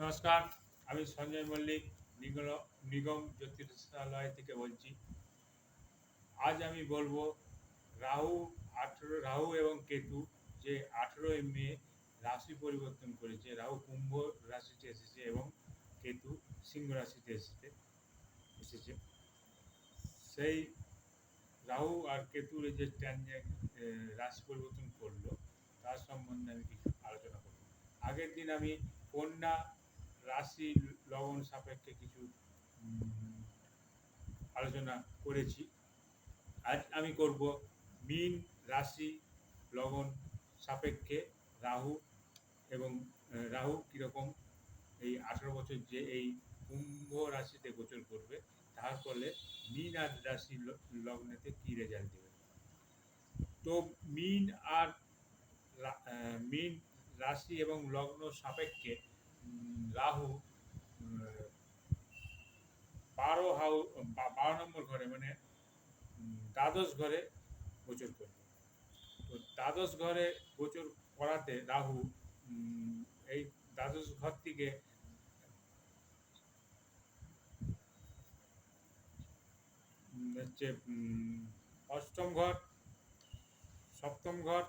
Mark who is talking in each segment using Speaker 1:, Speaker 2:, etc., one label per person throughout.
Speaker 1: নমস্কার, আমি সঞ্জয় মল্লিক নিগম জ্যোতিষালয় থেকে বলছি। আজ আমি বলবো রাহু রাহু এবং কেতু যে 18ই মে রাশি পরিবর্তন করেছে। রাহু কুম্ভ রাশিতে এসেছে এবং কেতু সিংহ রাশিতে এসেছে। সেই রাহু আর কেতুর এই যে রাশি পরিবর্তন করলো তার সম্বন্ধে আমি কিছু আলোচনা করব। আগের দিন আমি কন্যা রাশি লগ্ন সাপেক্ষে কিছু উম, আলোচনা করেছি। আজ আমি করব মীন রাশি লগন সাপেক্ষে রাহু এবং রাহু কীরকম এই 18 বছর যে এই কুম্ভ রাশিতে গোচর করবে, তার ফলে মীন আর রাশি লগ্নেতে কী রেজাল্ট দেবে। তো মীন আর মীন রাশি এবং লগ্ন সাপেক্ষে রাহু 12 নম্বর ঘরে মানে দ্বাদশ ঘরে গোচর করবে। তো দ্বাদশ ঘরে গোচর করাতে রাহু এই দ্বাদশ ঘর থেকে হচ্ছে অষ্টম ঘর, সপ্তম ঘর,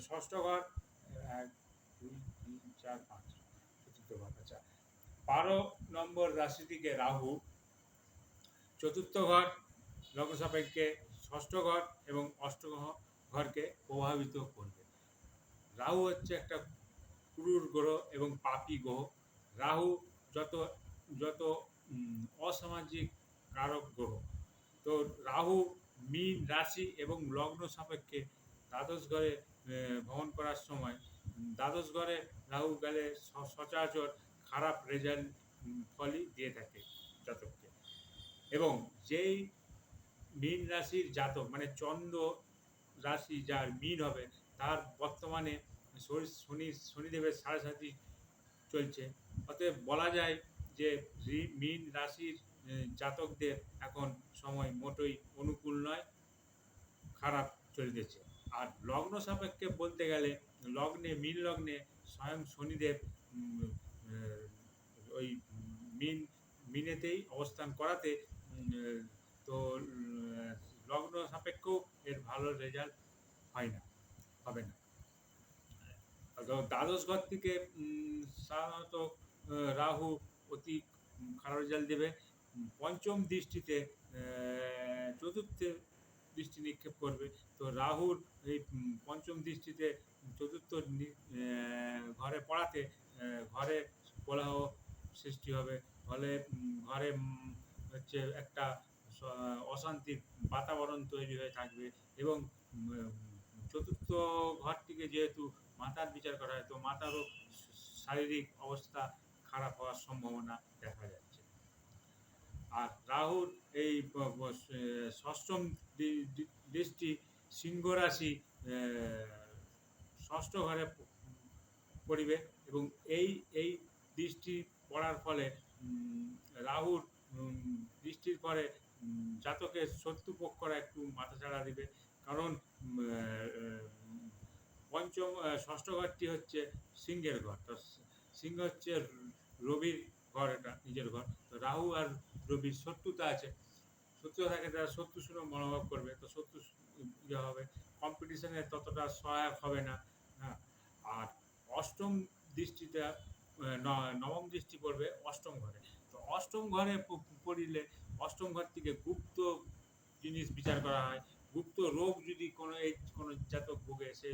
Speaker 1: ষষ্ঠ ঘর, 1 2 3 4 5 চতুর্থ ঘর। আচ্ছা, 12 নম্বর রাশি থেকে রাহু চতুর্থ ঘর লগ্ন সাপেক্ষে ষষ্ঠ ঘর এবং অষ্টম ঘরকে প্রভাবিত করবে। রাহু হচ্ছে একটা ক্রূর গ্রহ এবং পাপী গ্রহ। রাহু যত যত অসামাজিক কারক গ্রহ। তো রাহু মীন রাশি এবং লগ্ন সাপেক্ষে দ্বাদশ ঘরে ভ্রমণ করার সময় দ্বাদশ ঘরে রাহু গেলে সচরাচর খারাপ রেজাল্ট ফলই দিয়ে থাকে জাতককে। এবং যেই মীন রাশির জাতক মানে চন্দ্র রাশি যার মীন হবে, তার বর্তমানে শনিদেবের সাড়ে সাথী চলছে। অতএব বলা যায় যে মীন রাশির জাতকদের এখন সময় মোটেই অনুকূল নয়, খারাপ চলতেছে। আর লগ্ন সাপেক্ষে বলতে গেলে মীন লগ্নে স্বয়ং শনিদেব ওই মিনেতেই অবস্থান করাতে তো লগ্ন সাপেক্ষেও এর ভালো রেজাল্ট হয় না, হবে না। দ্বাদশ ঘর থেকে সাধারণত রাহু অতি খারাপ রেজাল্ট দেবে। পঞ্চম দৃষ্টিতে চতুর্থে দৃষ্টি নিক্ষেপ করবে। তো রাহুর এই পঞ্চম দৃষ্টিতে চতুর্থ ঘরে পড়াতে ঘরে কলহ সৃষ্টি হবে। ফলে ঘরে হচ্ছে একটা অশান্তির বাতাবরণ তৈরি হয়ে থাকবে। এবং চতুর্থ ঘরটিকে যেহেতু মাতার বিচার করা হয়, তো মাতারও শারীরিক অবস্থা খারাপ হওয়ার সম্ভাবনা দেখা যাচ্ছে। আর রাহুর এই ষষ্ঠম দৃষ্টি সিংহ রাশি ষষ্ঠ ঘরে পড়িবে এবং এই দৃষ্টি পড়ার ফলে রাহুর দৃষ্টির পরে জাতকের শত্রুপক্ষরা একটু মাথাচাড়া দিবে। কারণ পঞ্চম ষষ্ঠ ঘরটি হচ্ছে সিংহের ঘর। তো সিংহ হচ্ছে রবির ঘর, এটা নিজের ঘর। তো রাহু আর রবির শত্রুতা আছে, শত্রুতা থাকে, তারা শত্রু শুনে মনোভাব করবে। তো শত্রু ইয়ে হবে, কম্পিটিশনে ততটা সহায়ক হবে না। হ্যাঁ। আর অষ্টম দৃষ্টিটা নবম দৃষ্টি পড়বে অষ্টম ঘরে। তো অষ্টম ঘরে পড়িলে অষ্টম ঘর থেকে গুপ্ত জিনিস বিচার করা হয়। গুপ্ত রোগ যদি কোনো জাতক ভোগে, সেই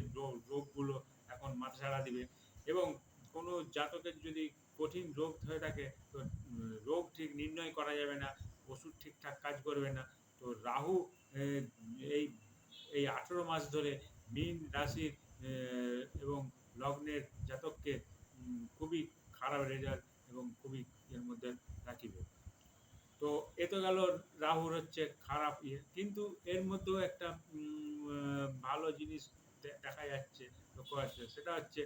Speaker 1: রোগগুলো এখন মাথাচাড়া দিবে। এবং কোনো জাতকের যদি কঠিন রোগ হয়ে থাকে, তো রোগ ঠিক নির্ণয় করা যাবে না, ওষুধ ঠিকঠাক কাজ করবে না। তো রাহু এই এই 18 মাস ধরে মীন রাশির এবং লগ্নের জাতককে খুবই খারাপ রেজাল্ট এবং খুবই এর মধ্যে রাখিবে। তো এ তো গেল রাহুর হচ্ছে খারাপ ইয়ে। কিন্তু এর মধ্যেও একটা ভালো জিনিস দেখা যাচ্ছে, লক্ষ্য আসছে, সেটা হচ্ছে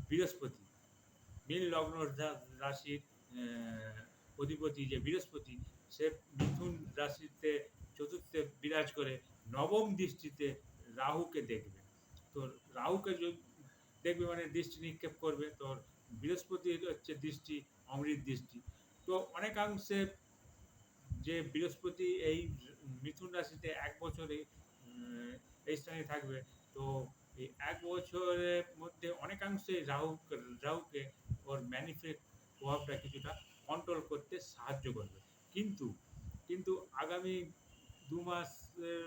Speaker 1: বৃহস্পতি। মীন লগ্ন রাশির অধিপতি যে বৃহস্পতি, সে মিথুন রাশিতে চতুর্থে বিরাজ করে নবম দৃষ্টিতে রাহুকে দেখবে। তো রাহুকে দেখবে মানে দৃষ্টি নিক্ষেপ করবে। তো বৃহস্পতির হচ্ছে দৃষ্টি অমৃত দৃষ্টি। তো অনেকাংশে যে বৃহস্পতি এই মিথুন রাশিতে ১ বছরে এই স্থানে থাকবে। তো এই ১ বছরের মধ্যে অনেকাংশে রাহুকে ওর ম্যানিফেস্ট প্রভাবটা কিছুটা কন্ট্রোল করতে সাহায্য করবে। কিন্তু, কিন্তু আগামী ২ মাসের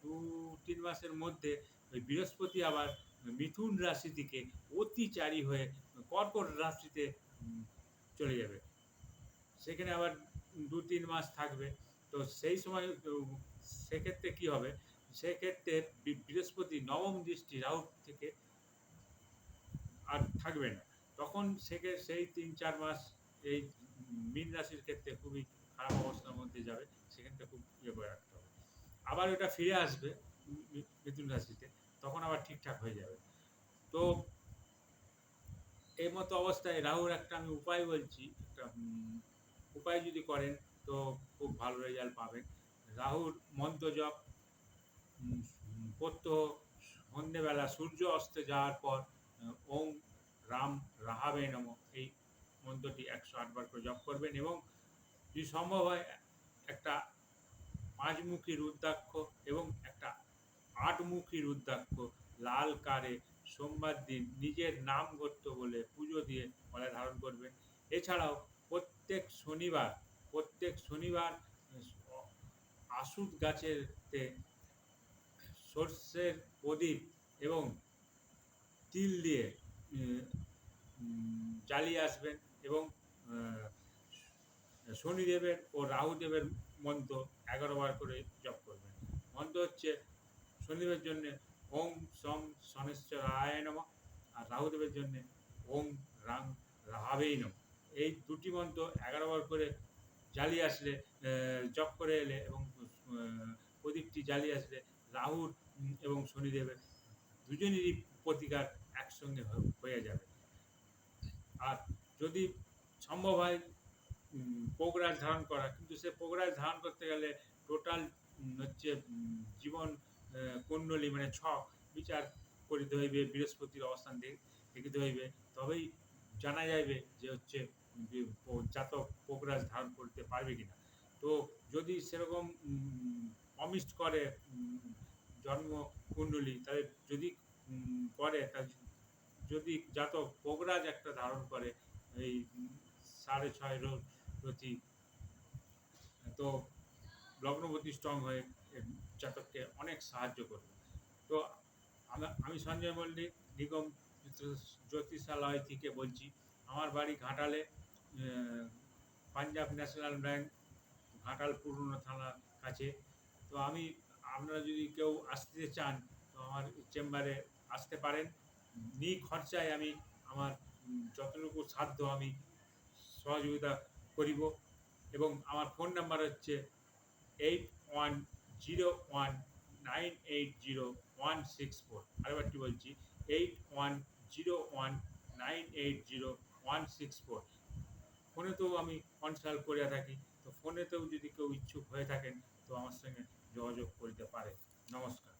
Speaker 1: ২-৩ মাসের মধ্যে ওই বৃহস্পতি আবার মিথুন রাশি থেকে অতিচারী হয়ে কর্কট রাশিতে উম চলে যাবে। সেখানে আবার ২-৩ মাস থাকবে। তো সেই সময় সেক্ষেত্রে কি হবে? সেক্ষেত্রে বৃহস্পতি নবম দৃষ্টি রাহু থেকে আর থাকবে না। তখন সেই ৩-৪ মাস এই মীন রাশির ক্ষেত্রে খুবই খারাপ অবস্থার মধ্যে যাবে। সেখানটা খুব ইয়ে করে রাখতে হবে। আবার ওটা ফিরে আসবে মিথুন রাশিতে। তখন আবার ঠিকঠাক হয়ে যাবে। তো এই মতো অবস্থায় রাহুর একটা আমি উপায় বলছি। একটা উপায় যদি করেন তো খুব ভালো রেজাল্ট পাবেন। রাহুর মন্ত্র জপ প্রত্যহ সন্ধ্যেবেলা সূর্য অস্তে যাওয়ার পর ওম রাম রাহাবে নমঃ এই মন্ত্রটি ১০৮ বার করে জপ করবেন এবং যদি সম্ভব হয় একটা ৫ মুখী রুদ্রাক্ষ এবং একটা ৮ মুখী রুদ্রাক্ষ লাল কারে সোমবার দিন নিজের নাম গোত্র বলে পুজো দিয়ে গলায় ধারণ করবেন। এছাড়াও প্রত্যেক শনিবার আশুত গাছেতে সর্ষের প্রদীপ এবং তিল দিয়ে জ্বালিয়ে আসবেন এবং শনিদেবের ও রাহুদেবের মন্ত্র ১১ বার করে জপ করবেন। মন্ত্র হচ্ছে শনিদেবের জন্যে ওম সম শনেশ্বরায় নমঃ আর রাহুদেবের জন্যে ওম রাং রাহাবেই নমঃ। এই দুটি মন্ত্র ১১ বার করে জ্বালিয়ে আসলে জপ করে এলে এবং প্রদীপটি জ্বালিয়ে আসলে রাহুর এবং শনিদেবের দুজনেরই প্রতিকার একসঙ্গে হয়ে যাবে। আর যদি সম্ভব হয় পোগরাজ ধারণ করা, কিন্তু সে পোগরাজ ধারণ করতে গেলে টোটাল হচ্ছে জীবন কুণ্ডলী মানে ছক বিচার করিতে হইবে, বৃহস্পতির অবস্থান দেখিতে হইবে, তবেই জানা যাইবে যে হচ্ছে জাতক পোগরাজ ধারণ করতে পারবে কিনা। তো যদি সেরকম অমিষ্ট করে জন্ম কুণ্ডলী, তাহলে যদি করে যদি জাতক পোগরাজ একটা ধারণ করে এই ৬.৫ প্রতি, তো লগ্নপতি স্ট্রং হয়ে জাতককে অনেক সাহায্য করবে। তো আমি সঞ্জয় মল্লিক নিগম জ্যোতিষালয় থেকে বলছি। আমার বাড়ি ঘাটালে, পাঞ্জাব ন্যাশনাল ব্যাংক, ঘাটাল পুরনো থানার কাছে। তো আপনারা যদি কেউ আসতে চান তো আমার চেম্বারে আসতে পারেন। নিখরচায় আমি আমার যতটুকু সাধ্য আমি সহযোগিতা করিব এবং আমার ফোন নাম্বার হচ্ছে 8101980164। আরেকবারটি বলছি 8101980164। ফোনেতেও আমি কনসাল্ট করিয়া থাকি। তো ফোনেতেও যদি কেউ ইচ্ছুক হয়ে থাকেন তো আমার সঙ্গে যোগাযোগ করিতে পারেন। নমস্কার।